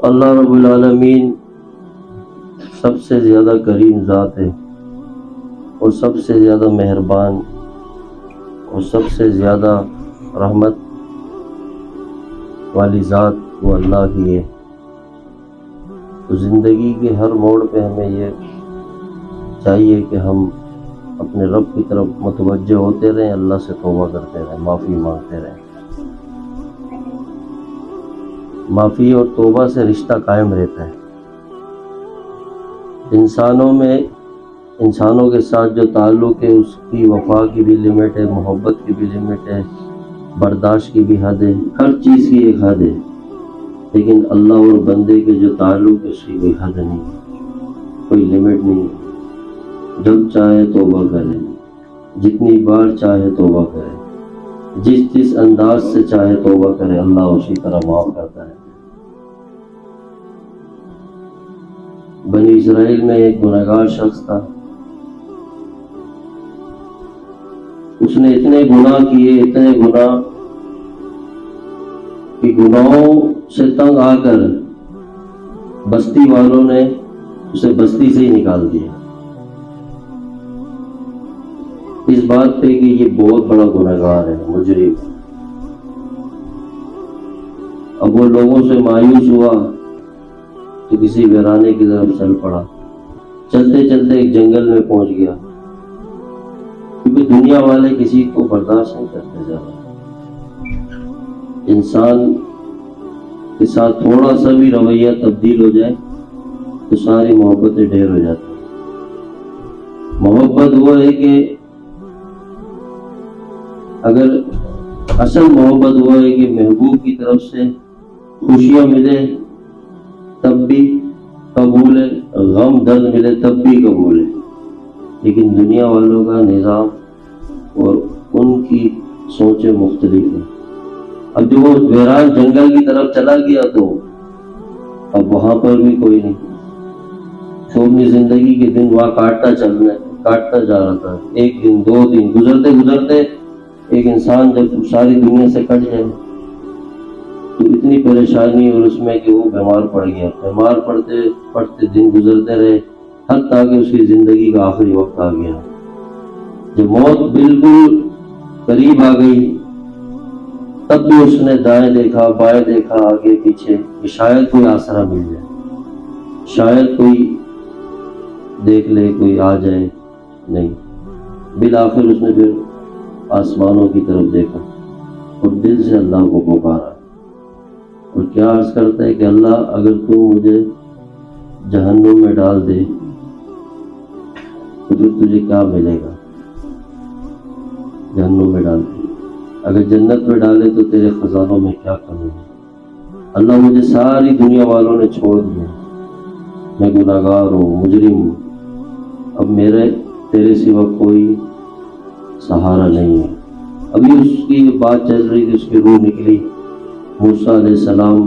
اللہ رب العالمین سب سے زیادہ کریم ذات ہے، اور سب سے زیادہ مہربان اور سب سے زیادہ رحمت والی ذات وہ اللہ کی ہے۔ تو زندگی کے ہر موڑ پہ ہمیں یہ چاہیے کہ ہم اپنے رب کی طرف متوجہ ہوتے رہیں، اللہ سے توبہ کرتے رہیں، معافی مانگتے رہیں۔ معافی اور توبہ سے رشتہ قائم رہتا ہے۔ انسانوں کے ساتھ جو تعلق ہے اس کی وفا کی بھی لمٹ ہے، محبت کی بھی لمٹ ہے، برداشت کی بھی حد ہے، ہر چیز کی ایک حد ہے، لیکن اللہ اور بندے کے جو تعلق ہے اس کی کوئی حد نہیں، کوئی لمٹ نہیں۔ جب چاہے توبہ کرے، جتنی بار چاہے توبہ کرے، جس انداز سے چاہے توبہ کرے، اللہ اسی طرح معاف کرتا ہے۔ بنی اسرائیل میں ایک گنہگار شخص تھا، اس نے اتنے گناہ کیے، اتنے گناہ کہ گناہوں سے تنگ آ کر بستی والوں نے اسے بستی سے ہی نکال دیا، اس بات پہ کہ یہ بہت بڑا گنہگار ہے، مجرم۔ اب وہ لوگوں سے مایوس ہوا تو کسی ویرانے کی طرف چل پڑا، چلتے چلتے ایک جنگل میں پہنچ گیا، کیونکہ دنیا والے کسی کو برداشت نہیں کرتے زیادہ۔ انسان کے ساتھ تھوڑا سا بھی رویہ تبدیل ہو جائے تو ساری محبتیں ڈھیر ہو جاتی ہیں۔ محبت وہ ہے کہ اگر اصل محبت وہ ہے کہ محبوب کی طرف سے خوشیاں ملے تب بھی قبول ہے، غم درد ملے تب بھی قبول ہے، لیکن دنیا والوں کا نظام اور ان کی سوچیں مختلف ہیں۔ اب جو وہ ویران جنگل کی طرف چلا گیا تو اب وہاں پر بھی کوئی نہیں، تو اپنی زندگی کے دن وہاں کاٹتا جا رہا تھا۔ ایک دن، دو دن گزرتے گزرتے ایک انسان جب ساری دنیا سے کٹ جائے تو اتنی پریشانی اور اس میں کہ وہ بیمار پڑ گیا، بیمار پڑتے دن گزرتے رہے، حتیٰ کہ اس کی زندگی کا آخری وقت آ گیا۔ جب موت بالکل قریب آ گئی تب بھی اس نے دائیں دیکھا، بائیں دیکھا، آگے پیچھے، کہ شاید کوئی آسرا مل جائے، شاید کوئی دیکھ لے، کوئی آ جائے، نہیں۔ بالآخر اس نے پھر آسمانوں کی طرف دیکھا اور دل سے اللہ کو پکارا اور کیا عرض کرتا ہے کہ اللہ اگر تو مجھے جہنم میں ڈال دے تو پھر تجھے کیا ملے گا؟ جہنم میں ڈال دے، اگر جنت میں ڈالے تو تیرے خزانوں میں کیا کمی ہے؟ اللہ مجھے ساری دنیا والوں نے چھوڑ دیا، میں گناہگار ہوں، مجرم ہوں، اب میرے تیرے سوا کوئی سہارا نہیں ہے۔ ابھی اس کی بات چل رہی تھی، اس کی روح نکلی، موسیٰ علیہ السلام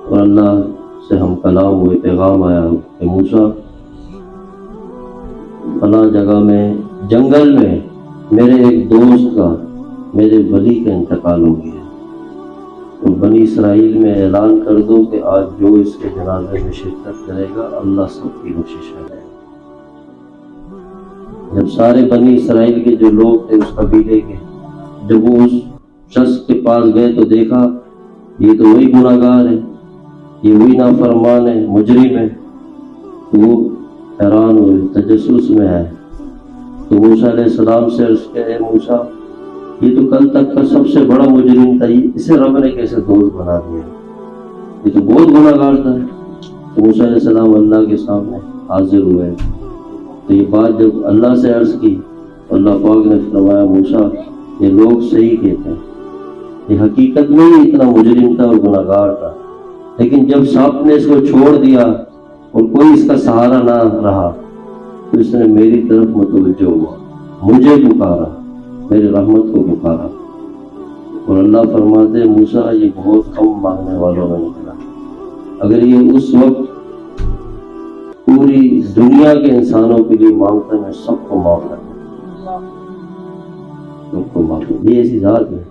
اور اللہ سے ہم کلام ہوئے، پیغام آیا کہ موسیٰ فلاں جگہ میں جنگل میں میرے ایک دوست کا، میرے ولی کا انتقال ہو گیا، اور بنی اسرائیل میں اعلان کر دو کہ آج جو اس کے جنازے میں شرکت کرے گا اللہ سب کی بخشش کرے گا۔ جب سارے بنی اسرائیل کے جو لوگ تھے اس قبیلے کے، جب وہ اس شخص کے پاس گئے تو دیکھا یہ تو وہی گناہگار ہے، یہ وہی نافرمان ہے، مجرم ہے، تو وہ حیران ہوئے، تجسس میں آئے تو موسیٰ علیہ السلام سے عرض کیا، اے موسیٰ یہ تو کل تک کا سب سے بڑا مجرم تھا، اسے رب نے کیسے دوست بنا دیا؟ یہ تو بہت گناہگار تھا۔ تو موسیٰ علیہ السلام اللہ کے سامنے حاضر ہوئے، تو یہ بات جب اللہ سے عرض کی، اللہ پاک نے فرمایا موسیٰ یہ لوگ صحیح کہتے ہیں، یہ حقیقت میں ہی اتنا مجرم تھا اور گناہگار تھا، لیکن جب سانپ نے اس کو چھوڑ دیا اور کوئی اس کا سہارا نہ رہا تو اس نے میری طرف متوجہ ہوا، مجھے پکارا، میری رحمت کو پکارا، اور اللہ فرماتے ہیں موسیٰ یہ بہت کم مانگنے والوں میں نکلا، اگر یہ اس وقت پوری دنیا کے انسانوں کے لیے مانگتا میں سب کو معاف کر دوں، سب کو معاف کر، یہ ایسی ذات ہے۔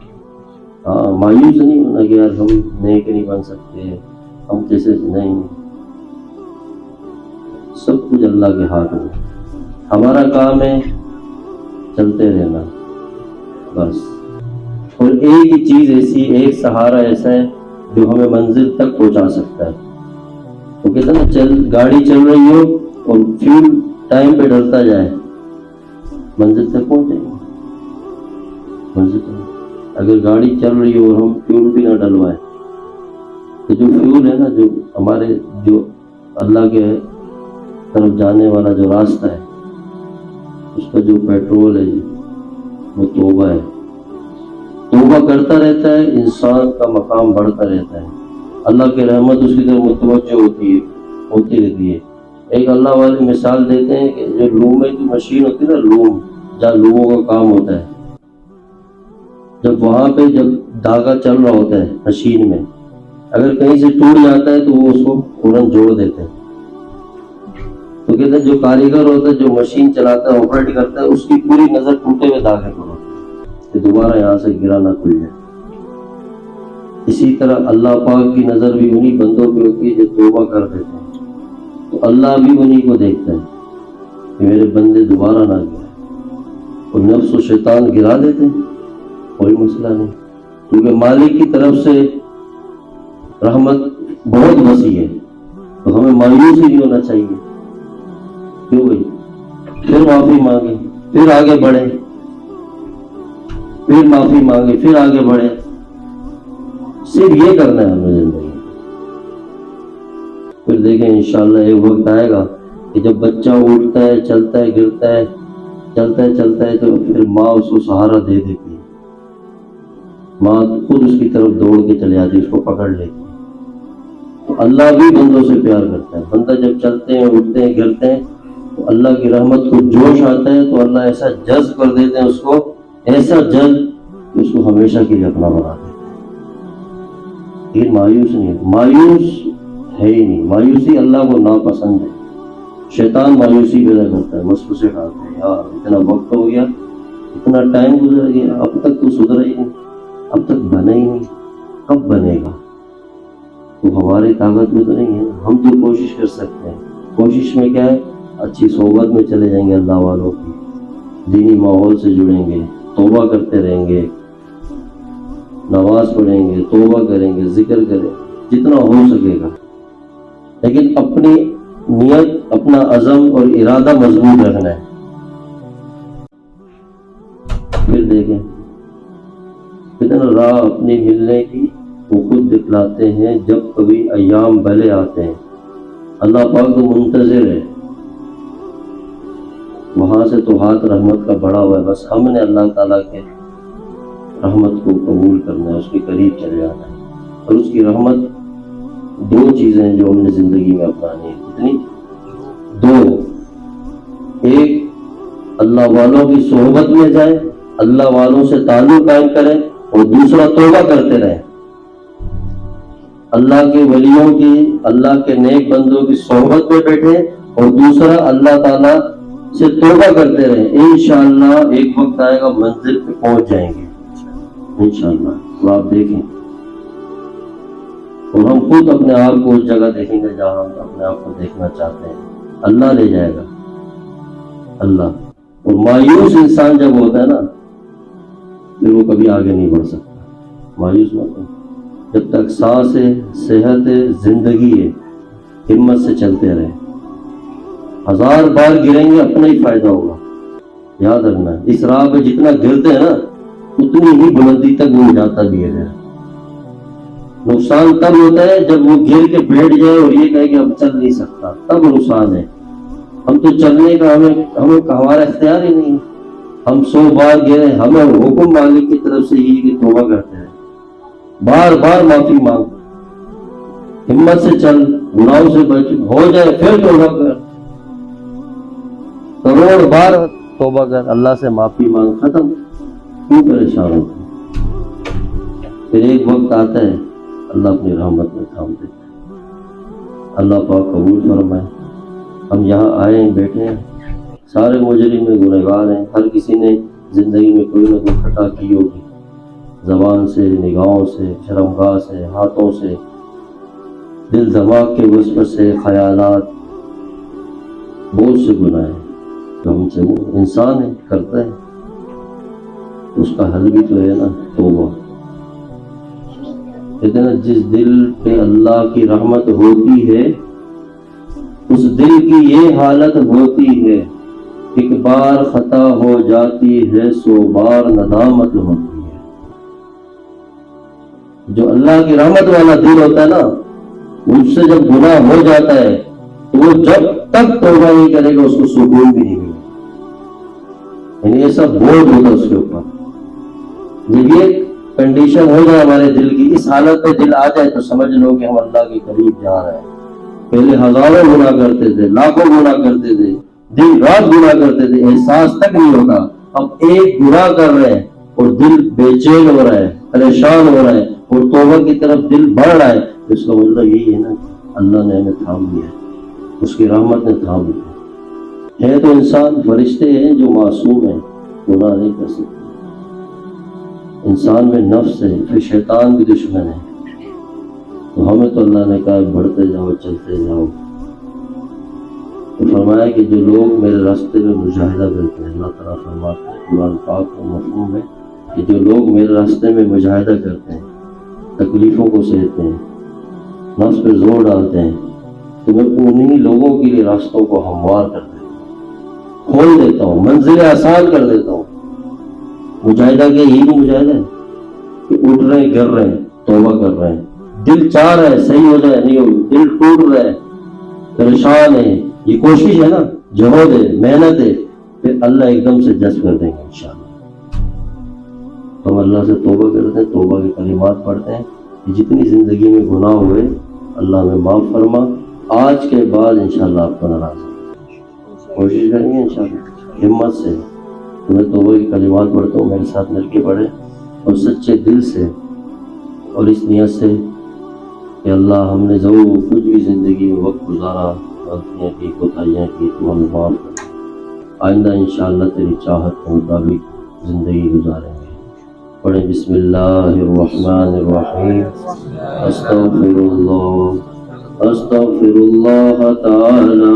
ہاں مایوس نہیں ہونا کہ یار ہم نیک نہیں بن سکتے، ہم کیسے نہیں، سب کچھ اللہ کے ہاتھ میں، ہمارا کام ہے چلتے رہنا بس۔ اور ایک ہی چیز ایسی، ایک سہارا ایسا ہے جو ہمیں منزل تک پہنچا سکتا ہے۔ وہ کہتے ہیں نا، گاڑی چل رہی ہو اور فیول ٹائم پہ ڈلتا جائے، منزل تک پہنچے گا۔ منزل تک اگر گاڑی چل رہی ہو اور ہم فیول بھی نہ ڈلوائیں، تو جو فیول ہے نا، جو ہمارے جو اللہ کے طرف جانے والا جو راستہ ہے، اس کا جو پیٹرول ہے وہ توبہ ہے۔ توبہ کرتا رہتا ہے، انسان کا مقام بڑھتا رہتا ہے، اللہ کی رحمت اس کی طرف متوجہ ہوتی رہتی ہے۔ ایک اللہ والی مثال دیتے ہیں کہ جو لومے کی مشین ہوتی ہے نا، لوم جہاں لوموں کا کام ہوتا ہے، جب وہاں پہ جب دھاگا چل رہا ہوتا ہے مشین میں، اگر کہیں سے ٹوٹ جاتا ہے تو وہ اس کو فوراً جوڑ دیتے ہیں۔ تو کہتے ہیں جو کاریگر ہوتا ہے، جو مشین چلاتا ہے، آپریٹ کرتا ہے، اس کی پوری نظر ٹوٹے ہوئے دھاگے پر ہوتی ہے کہ دوبارہ یہاں سے گرا نہ کھل جائے۔ اسی طرح اللہ پاک کی نظر بھی انہی بندوں پہ ہوتی ہے جو توبہ کر دیتے ہیں، تو اللہ بھی انہی کو دیکھتا ہے کہ میرے بندے دوبارہ نہ گرے۔ اور نفس و شیطان گرا دیتے ہیں، کوئی مسئلہ نہیں، کیونکہ مالک کی طرف سے رحمت بہت وسیع ہے، تو ہمیں مایوس ہی نہیں ہونا چاہیے۔ کیوں بھائی؟ پھر معافی مانگے، پھر آگے بڑھے، پھر معافی مانگے، پھر آگے بڑھے، صرف یہ کرنا ہے ہمیں زندگی۔ پھر دیکھیں انشاءاللہ ایک وقت آئے گا کہ جب بچہ اٹھتا ہے، چلتا ہے، گرتا ہے، چلتا ہے، تو پھر ماں اس کو سہارا دے دیتی ہے، ماں خود اس کی طرف دوڑ کے چلے آتی ہے، اس کو پکڑ لیتی ہے۔ تو اللہ بھی بندوں سے پیار کرتا ہے، بندہ جب چلتے ہیں، اٹھتے ہیں، گرتے ہیں، تو اللہ کی رحمت کو جوش آتا ہے، تو اللہ ایسا جذب کر دیتے ہیں اس کو، ایسا جذب کہ اس کو ہمیشہ کے لیے اپنا بنا دیتے ہیں۔ یہ مایوس نہیں، مایوس ہے ہی نہیں، مایوسی اللہ کو ناپسند ہے۔ شیطان مایوسی پیدا کرتا ہے، وسوسے ڈالتا ہے، یار اتنا وقت ہو گیا، اتنا ٹائم گزر گیا، اب تک تو سدھرا ہی نہیں، اب تک بنا ہی نہیں، کب بنے گا؟ تو ہماری طاقت میں تو نہیں ہے۔ ہم جو کوشش کر سکتے ہیں، کوشش میں کیا ہے؟ اچھی صحبت میں چلے جائیں گے، اللہ والوں کی دینی ماحول سے جڑیں گے، توبہ کرتے رہیں گے، نماز پڑھیں گے، توبہ کریں گے، ذکر کریں گے جتنا ہو سکے گا، لیکن اپنی نیت، اپنا عزم اور ارادہ مضبوط رکھنا ہے۔ پھر دیکھیں کتنا راہ اپنی ملنے کی وہ خود دکھلاتے ہیں، جب کبھی ایام بھلے آتے ہیں۔ اللہ پاک تو منتظر ہے، وہاں سے تو ہاتھ رحمت کا بڑا ہوا ہے، بس ہم نے اللہ تعالیٰ کے رحمت کو قبول کرنا ہے، اس کے قریب چلے جانا ہے۔ اور اس کی رحمت دو چیزیں جو ہم نے زندگی میں اپنانی ہے، کتنی؟ دو، ایک اللہ والوں کی صحبت میں جائیں، اللہ والوں سے تعلق قائم کریں، اور دوسرا توبہ کرتے رہیں، اللہ کے ولیوں کی، اللہ کے نیک بندوں کی صحبت میں بیٹھے، اور دوسرا اللہ تعالیٰ سے توبہ کرتے رہیں۔ انشاءاللہ ایک وقت آئے گا منزل پہ پہنچ جائیں گے انشاءاللہ۔ تو آپ دیکھیں، اور ہم خود اپنے آپ کو اس جگہ دیکھیں گے جہاں ہم اپنے آپ کو دیکھنا چاہتے ہیں، اللہ لے جائے گا، اللہ۔ اور مایوس انسان جب ہوتا ہے نا، پھر وہ کبھی آگے نہیں بڑھ سکتا۔ مایوس مت ہو، جب تک سانس ہے، صحت ہے، زندگی ہے، ہمت سے چلتے رہیں۔ 1000 بار گریں گے اپنا ہی فائدہ ہوگا، یاد رکھنا۔ اس راہ پہ جتنا گرتے ہیں نا، اتنی ہی بلندی تک وہ جاتا بھی ہے۔ نقصان تب ہوتا ہے جب وہ گر کے بیٹھ جائے اور یہ کہے کہ اب چل نہیں سکتا، تب نقصان ہے۔ ہم تو چلنے کا ہمارا اختیار ہی نہیں، ہم 100 بار گرے، ہمیں حکم مالک کی طرف سے یہ کہ توبہ کرتے ہیں، بار بار معافی مانگ، ہمت سے چل، گناہوں سے بچ، ہو جائے پھر توبہ کر، کروڑ بار توبہ کر، اللہ سے معافی مانگ، ختم۔ کیوں پریشان ہوتا ہے؟ پھر ایک وقت آتا ہے اللہ اپنی رحمت میں تھام دیتا ہے۔ اللہ پاک قبول فرمائے۔ ہم یہاں آئے ہیں، بیٹھے ہیں، سارے مجرم میں گنہگار ہیں، ہر کسی نے زندگی میں کوئی نہ کوئی خطا کی ہوگی، زبان سے، نگاہوں سے، شرمگاہ سے، ہاتھوں سے، دل دماغ کے وسوسے سے خیالات، بہت سے گناہ ہیں جو ہم سے، وہ انسان ہے کرتا ہے، اس کا حل بھی تو ہے نا توبہ۔ کہتے ہیں نا جس دل پہ اللہ کی رحمت ہوتی ہے اس دل کی یہ حالت ہوتی ہے، ایک بار خطا ہو جاتی ہے 100 بار ندامت ہوتی ہے۔ جو اللہ کی رحمت والا دل ہوتا ہے نا، اس سے جب گناہ ہو جاتا ہے تو وہ جب تک توبہ نہیں کرے گا اس کو سکون بھی نہیں ملے گا، یعنی ایسا بوجھ ہوتا اس کے اوپر۔ جب یہ کنڈیشن ہو جائے ہمارے دل کی، اس حالت پہ دل آ جائے تو سمجھ لو کہ ہم اللہ کے قریب جا رہے ہیں۔ پہلے ہزاروں گناہ کرتے تھے، لاکھوں گناہ کرتے تھے، دن رات گناہ کرتے تھے، احساس تک نہیں ہوتا۔ اب ایک گناہ کر رہے ہیں اور دل بے چین ہو رہا ہے، پریشان ہو رہا ہے اور توبہ کی طرف دل بڑھ رہا ہے، اس کا مطلب یہی ہے نا اللہ نے ہمیں تھام لیا، اس کی رحمت نے تھام لیا ہے۔ تو انسان فرشتے ہیں جو معصوم ہیں، گناہ نہیں کر سکتے۔ انسان میں نفس ہے، پھر شیطان بھی دشمن ہے، تو ہمیں تو اللہ نے کہا بڑھتے جاؤ، چلتے جاؤ۔ تو فرمایا کہ جو لوگ میرے راستے میں مجاہدہ کرتے ہیں، اللہ تعالیٰ فرماتے ہیں قرآن پاک کا مفہوم ہے کہ جو لوگ میرے راستے میں مجاہدہ کرتے ہیں، تکلیفوں کو سہتے ہیں، نفس پہ زور ڈالتے ہیں، تو میں انہی لوگوں کے لیے راستوں کو ہموار کر دیتا ہوں، کھول دیتا ہوں، منزلیں آسان کر دیتا ہوں۔ مجاہدہ کے یہی بھی مجاہدہ ہے کہ اٹھ رہے ہیں، گر رہے ہیں، توبہ کر رہے ہیں، دل چاہ رہا ہے صحیح ہو جائے، نہیں ہو، دل ٹوٹ رہا ہے، پریشان ہے، یہ کوشش ہے نا، جہد ہے، محنت ہے، پھر اللہ ایک دم سے جذب کر دیں گے انشاءاللہ۔ ہم اللہ سے توبہ کرتے ہیں، توبہ کے کلمات پڑھتے ہیں کہ جتنی زندگی میں گناہ ہوئے اللہ ہمیں معاف فرما، آج کے بعد انشاءاللہ آپ کو ناراض ہے، کوشش کریں گے انشاءاللہ ہمت سے۔ تو میں توبہ کے کلمات پڑھتا ہوں، میرے ساتھ مل کے پڑھیں اور سچے دل سے اور اس نیت سے کہ اللہ ہم نے جو کچھ بھی زندگی میں وقت گزارا، غلطیاں کی، کوتاہیاں کی، تو ہمیں معاف کر، آئندہ انشاءاللہ تیری چاہت کے مطابق زندگی گزاریں گے۔ پڑھیں بسم اللہ الرحمن الرحیم، استغفر اللہ تعالی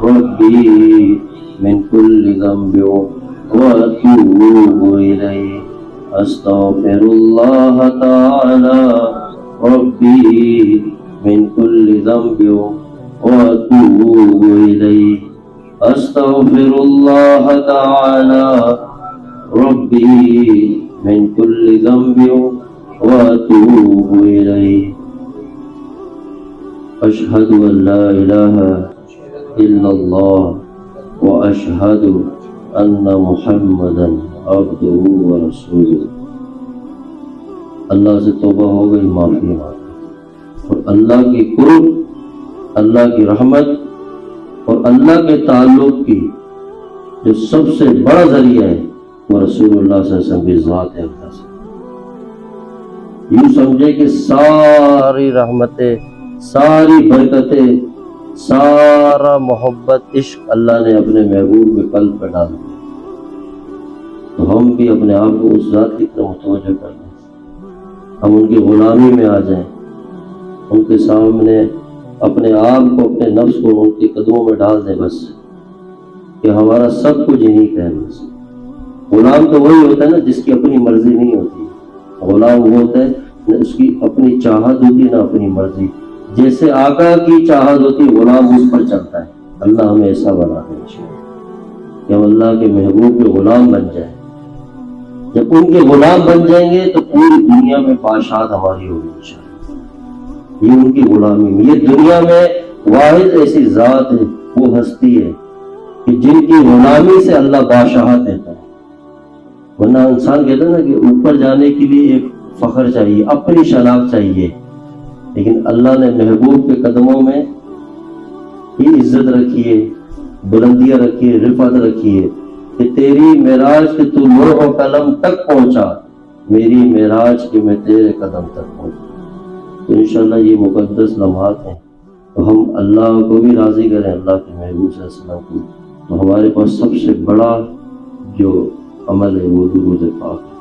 ربی من کل ذنب واتوب الیہ، استغفر اللہ تعالی ربی من کل ذنب واتوب الیہ، استغفر اللہ تعالی ربی من کل ذنب واتوب الیہ، اشہد ان لا الہ الا اللہ واشہد ان محمدا عبدہ ورسولہ۔ اللہ سے توبہ ہو گئی، معافی مانگی، اور اللہ کی قرب، اللہ کی رحمت اور اللہ کے تعلق کی جو سب سے بڑا ذریعہ ہے وہ رسول اللہ صلی اللہ علیہ وسلم کی ذات اقدس ہے۔ یوں سمجھے کہ ساری رحمتیں، ساری برکتیں، سارا محبت، عشق اللہ نے اپنے محبوب کے قلب پہ ڈال دیا، تو ہم بھی اپنے آپ کو اس ذات کی طرف متوجہ کر لیں، ہم ان کی غلامی میں آ جائیں، ان کے سامنے اپنے آپ کو، اپنے نفس کو ان کے قدموں میں ڈال دیں، بس کہ ہمارا سب کچھ انہیں کا ہے۔ بس غلام تو وہی ہوتا ہے نا جس کی اپنی مرضی نہیں ہوتی، غلام وہ ہوتا ہے اس کی اپنی چاہت ہوتی ہے، نہ اپنی مرضی، جیسے آقا کی چاہت ہوتی غلام اس پر چلتا ہے۔ اللہ ہمیں ایسا بنا دے کہ ہم اللہ کے محبوب کے غلام بن جائیں۔ جب ان کے غلام بن جائیں گے تو پوری دنیا میں بادشاہت ہماری ہوگی انشاءاللہ۔ یہ ان کی غلامی میں، یہ دنیا میں واحد ایسی ذات ہے، وہ ہستی ہے کہ جن کی غلامی سے اللہ بادشاہت دیتا ہے۔ ورنہ انسان کہتا ہے نا کہ اوپر جانے کے لیے ایک فخر چاہیے، اپنی شناخت چاہیے، لیکن اللہ نے محبوب کے قدموں میں ہی عزت رکھی ہے، بلندیاں رکھی ہے، رفعت رکھی ہے کہ تیری معراج کے تو لوح و قلم تک پہنچا، میری معراج کے میں تیرے قدم تک پہنچا۔ تو انشاءاللہ یہ مقدس لمحات ہیں، تو ہم اللہ کو بھی راضی کریں، اللہ کے محبوب صلی اللہ علیہ وسلم کو، تو ہمارے پاس سب سے بڑا جو عمل ہے وہ درود پاک ہے۔